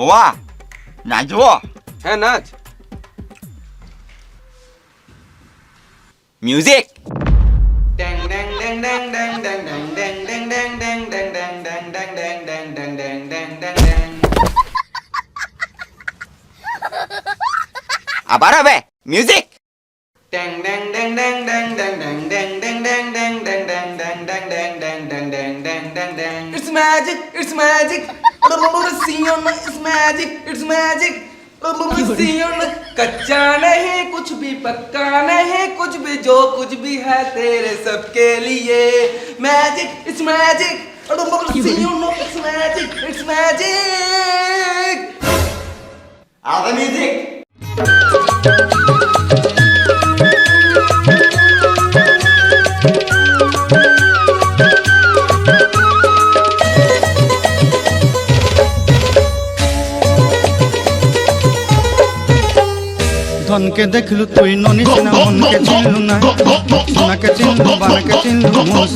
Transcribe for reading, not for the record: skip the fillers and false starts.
বাবা নাচবো? হ্যাঁ নাচ। মিউজিক। আবার হবে music. It's magic, it's magic. See on it's magic, it's magic. See on कच्चा नहीं कुछ भी पक्का नहीं कुछ भी जो कुछ भी है तेरे सबके लिए magic, it's magic. See on it's magic, it's magic. আবার মিউজিক। ধনকে দেখলু তুই ননিস না মনকে চিনলু না সোনাকে চিনলু বানাকে চিনলু মন